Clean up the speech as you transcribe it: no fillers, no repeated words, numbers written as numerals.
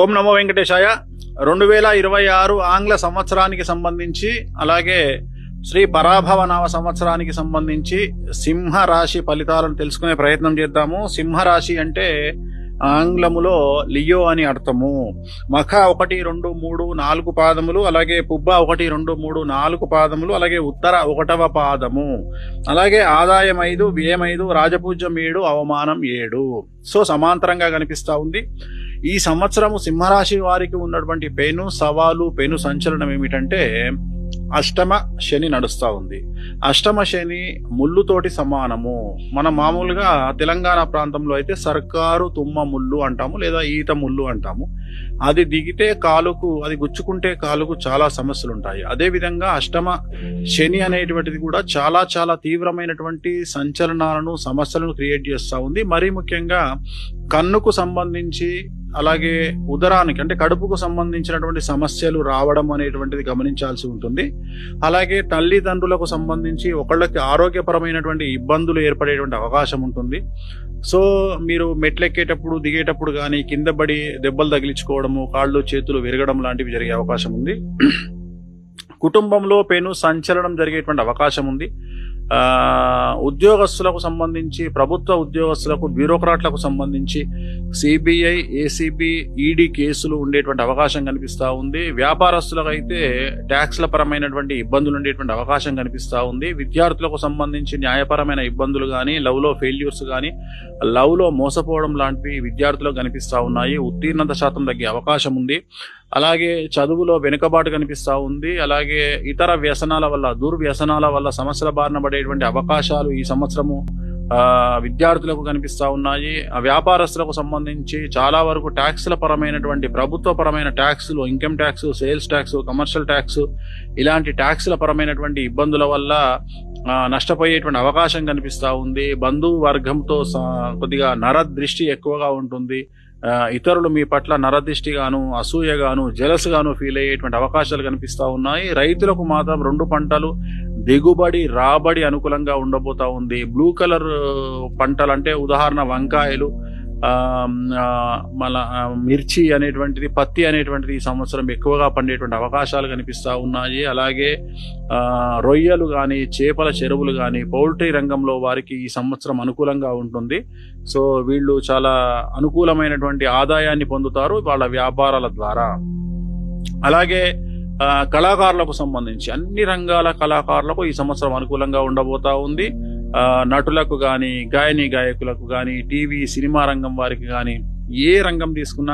ఓం నమో వెంకటేశాయ. 2026 ఆంగ్ల సంవత్సరానికి సంబంధించి, అలాగే శ్రీ పరాభవ నామ సంవత్సరానికి సంబంధించి సింహరాశి ఫలితాలను తెలుసుకునే ప్రయత్నం చేద్దాము. సింహరాశి అంటే ఆంగ్లములో లియో అని అర్థము. మఖ 1, 2, 3, 4 పాదములు, అలాగే పుబ్బ 1, 2, 3, 4 పాదములు, అలాగే ఉత్తర 1వ పాదము, అలాగే ఆదాయం 5, వ్యయం 5, రాజపూజ్యం 7, అవమానం 7. సో సమాంతరంగా కనిపిస్తా ఉంది. ఈ సంవత్సరము సింహరాశి వారికి ఉన్నటువంటి పెను సవాలు, పెను సంచలనం ఏమిటంటే అష్టమ శని నడుస్తా ఉంది. అష్టమ శని ముళ్ళుతోటి సమానము. మన మామూలుగా తెలంగాణ ప్రాంతంలో అయితే సర్కారు తుమ్మ ముళ్ళు అంటాము, లేదా ఈత ముళ్ళు అంటాము. అది దిగితే కాలుకు, అది గుచ్చుకుంటే కాలుకు చాలా సమస్యలు ఉంటాయి. అదేవిధంగా అష్టమ శని అనేటువంటిది కూడా చాలా చాలా తీవ్రమైనటువంటి సంచలనాలను, సమస్యలను క్రియేట్ చేస్తూ ఉంది. మరీ ముఖ్యంగా కన్నుకు సంబంధించి, అలాగే ఉదరానికి అంటే కడుపుకు సంబంధించినటువంటి సమస్యలు రావడం అనేటువంటిది గమనించాల్సి ఉంటుంది. అలాగే తల్లిదండ్రులకు సంబంధించి ఒకళ్ళకి ఆరోగ్యపరమైనటువంటి ఇబ్బందులు ఏర్పడేటువంటి అవకాశం ఉంటుంది. సో మీరు మెట్లెక్కేటప్పుడు, దిగేటప్పుడు కానీ కింద పడి దెబ్బలు తగిలించుకోవడము, కాళ్ళు చేతులు విరగడం లాంటివి జరిగే అవకాశం ఉంది. కుటుంబంలో పెను సంచలనం జరిగేటువంటి అవకాశం ఉంది. ఉద్యోగస్తులకు సంబంధించి, ప్రభుత్వ ఉద్యోగస్తులకు, బ్యూరోక్రాట్లకు సంబంధించి సిబిఐ, ఏసీబీ, ఈడీ కేసులు ఉండేటువంటి అవకాశం కనిపిస్తూ ఉంది. వ్యాపారస్తులకు అయితే ట్యాక్స్ల పరమైనటువంటి ఇబ్బందులు ఉండేటువంటి అవకాశం కనిపిస్తూ ఉంది. విద్యార్థులకు సంబంధించి న్యాయపరమైన ఇబ్బందులు కానీ, లవ్లో ఫెయిల్యూర్స్ కానీ, లవ్లో మోసపోవడం లాంటివి విద్యార్థులకు కనిపిస్తూ ఉన్నాయి. ఉత్తీర్ణత శాతం తగ్గే అవకాశం ఉంది. అలాగే చదువులో వెనుకబాటు కనిపిస్తూ ఉంది. అలాగే ఇతర వ్యసనాల వల్ల, దుర్వ్యసనాల వల్ల సమస్యల బారిన పడేటువంటి అవకాశాలు ఈ సంవత్సరము విద్యార్థులకు కనిపిస్తూ ఉన్నాయి. వ్యాపారస్తులకు సంబంధించి చాలా వరకు ట్యాక్స్ల పరమైనటువంటి, ప్రభుత్వ పరమైన ట్యాక్సులు, income tax, sales tax, commercial tax, ఇలాంటి ట్యాక్స్ల పరమైనటువంటి ఇబ్బందుల వల్ల నష్టపోయేటువంటి అవకాశం కనిపిస్తూ ఉంది. బంధువు వర్గంతో కొద్దిగా నరదృష్టి ఎక్కువగా ఉంటుంది. ఇతరులు మీ పట్ల నరదృష్టిగాను, అసూయగాను, జలస్గాను ఫీల్ అయ్యేటువంటి అవకాశాలు కనిపిస్తూ ఉన్నాయి. రైతులకు మాత్రం 2 పంటలు దిగుబడి, రాబడి అనుకూలంగా ఉండబోతా ఉంది. బ్లూ కలర్ పంటలు అంటే ఉదాహరణ వంకాయలు, మళ్ళా మిర్చి అనేటువంటిది, పత్తి అనేటువంటిది ఈ సంవత్సరం ఎక్కువగా పండేటువంటి అవకాశాలు కనిపిస్తూ ఉన్నాయి. అలాగే రొయ్యలు కానీ, చేపల చెరువులు కానీ, పౌల్ట్రీ రంగంలో వారికి ఈ సంవత్సరం అనుకూలంగా ఉంటుంది. సో వీళ్ళు చాలా అనుకూలమైనటువంటి ఆదాయాన్ని పొందుతారు వాళ్ళ వ్యాపారాల ద్వారా. అలాగే కళాకారులకు సంబంధించి అన్ని రంగాల కళాకారులకు ఈ సంవత్సరం అనుకూలంగా ఉండబోతా ఉంది. నటులకు కానీ, గాయకులకు కానీ, టీవీ, సినిమా రంగం వారికి కానీ, ఏ రంగం తీసుకున్నా